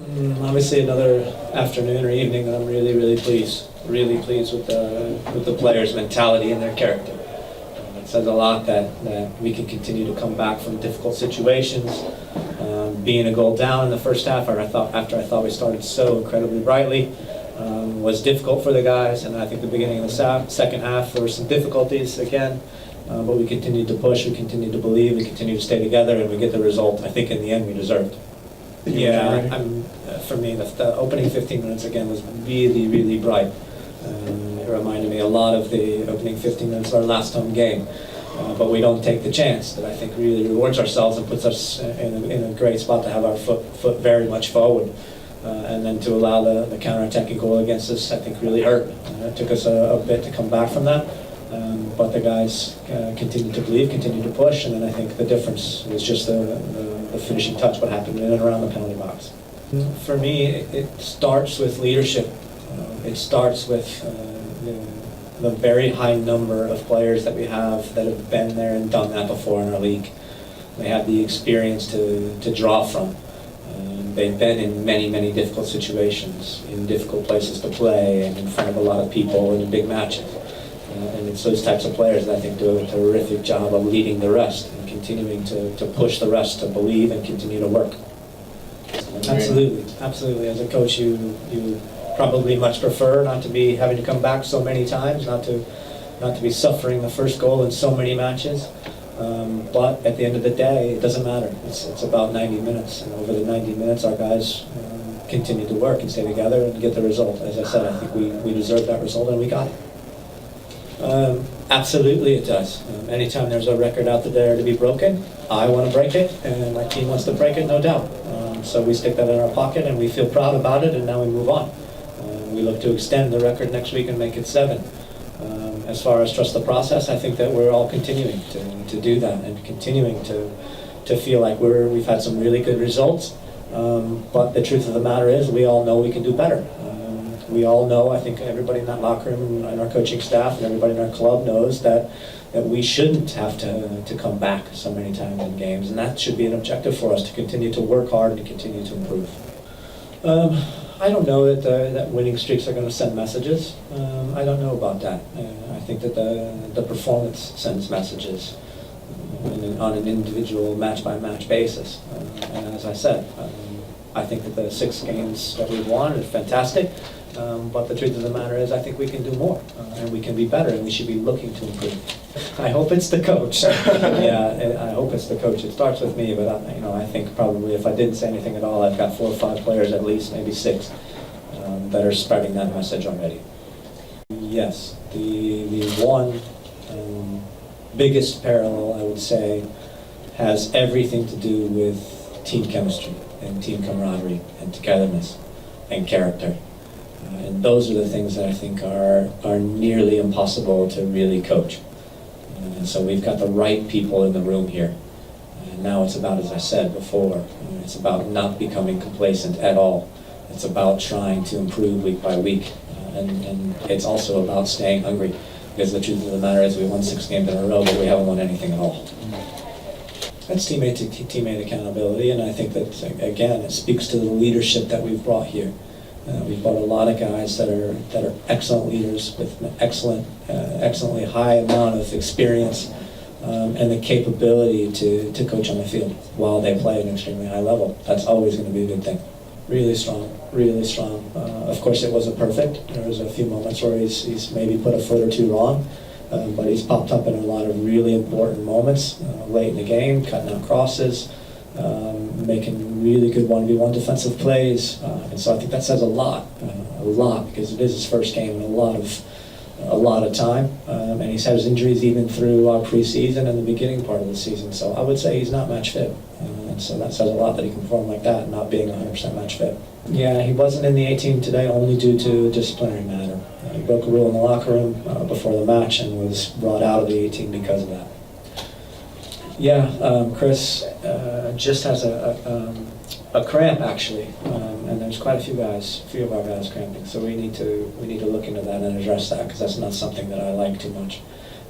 Obviously, another afternoon or evening that I'm really pleased with the players' mentality and their character. It says a lot that we can continue to come back from difficult situations. Being a goal down in the first half, after I thought we started so incredibly brightly, was difficult for the guys, and I think the beginning of the second half there were some difficulties again. But we continued to push, we continued to believe, we continued to stay together, and we get the result I think in the end we deserved. Yeah, for me, the opening 15 minutes again was really bright. It reminded me a lot of the opening 15 minutes of our last home game. But we don't take the chance that I think really rewards ourselves and puts us in a great spot to have our foot very much forward. And then to allow the counter-attacking goal against us, I think really hurt. It took us a bit to come back from that. But the guys continued to believe, continued to push, and then I think the difference was just the finishing touch, what happened in and around the penalty box. For me, it starts with leadership. It starts with the very high number of players that we have that have been there and done that before in our league. They have the experience to draw from. They've been in many difficult situations, in difficult places to play, and in front of a lot of people and in big matches. And it's those types of players that I think do a terrific job of leading the rest and continuing to push the rest to believe and continue to work. Absolutely. As a coach, you probably much prefer not to be having to come back so many times, not to be suffering the first goal in so many matches. But at the end of the day, it doesn't matter. It's about 90 minutes, and over the 90 minutes, our guys continue to work and stay together and get the result. As I said, I think we deserved that result, and we got it. Absolutely it does. Anytime there's a record out there to be broken, I want to break it, and my team wants to break it, no doubt. So we stick that in our pocket, and we feel proud about it, and now we move on. We look to extend the record next week and make it 7. As far as trust the process, I think that we're all continuing to do that and continuing to feel like we've had some really good results. But the truth of the matter is we all know we can do better. We all know, I think everybody in that locker room and our coaching staff and everybody in our club knows that we shouldn't have to come back so many times in games, and that should be an objective for us, to continue to work hard and to continue to improve. I don't know that winning streaks are going to send messages. I don't know about that. I think that the performance sends messages on an individual match-by-match basis. And as I said, I think that the 6 games that we've won are fantastic. But the truth of the matter is I think we can do more, and we can be better, and we should be looking to improve. I hope it's the coach. Yeah, I hope it's the coach. It starts with me, but I think probably if I didn't say anything at all, I've got 4 or 5 players at least, maybe 6, that are spreading that message already. Yes, the one biggest parallel, I would say, has everything to do with team chemistry and team camaraderie and togetherness and character. And those are the things that I think are nearly impossible to really coach. And so we've got the right people in the room here. And now it's about, as I said before, it's about not becoming complacent at all. It's about trying to improve week by week. And it's also about staying hungry. Because the truth of the matter is we won 6 games in a row, but we haven't won anything at all. That's teammate accountability, and I think that, again, it speaks to the leadership that we've brought here. We've brought a lot of guys that are excellent leaders with an excellently high amount of experience and the capability to coach on the field while they play at an extremely high level. That's always going to be a good thing. Really strong. Of course, it wasn't perfect. There was a few moments where he's maybe put a foot or 2 wrong, but he's popped up in a lot of really important moments late in the game, cutting out crosses, making really good 1v1 defensive plays, and so I think that says a lot, because it is his first game in a lot of time, and he's had his injuries even through our preseason and the beginning part of the season. So I would say he's not match fit, and so that says a lot that he can perform like that, not being 100% match fit. Yeah, he wasn't in the A-team today only due to a disciplinary matter. He broke a rule in the locker room before the match and was brought out of the A-team because of that. Yeah, Chris just has a cramp actually, and there's quite a few of our guys cramping. So we need to look into that and address that, because that's not something that I like too much.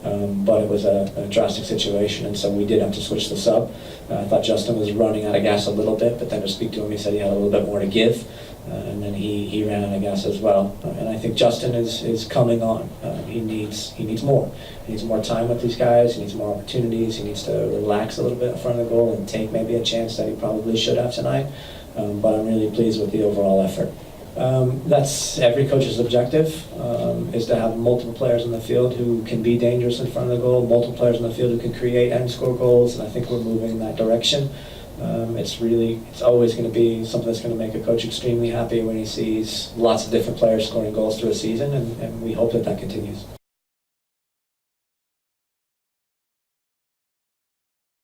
but it was a drastic situation, and so we did have to switch the sub. I thought Justin was running out of gas a little bit, but then to speak to him, he said he had a little bit more to give, and then he ran out of gas as well. And I think Justin is coming on. He needs more. He needs more time with these guys. He needs more opportunities. He needs to relax a little bit in front of the goal and take maybe a chance that he probably should have tonight. But I'm really pleased with the overall effort. That's every coach's objective, is to have multiple players in the field who can be dangerous in front of the goal, multiple players in the field who can create and score goals, and I think we're moving in that direction. It's always going to be something that's going to make a coach extremely happy when he sees lots of different players scoring goals through a season, and we hope that continues.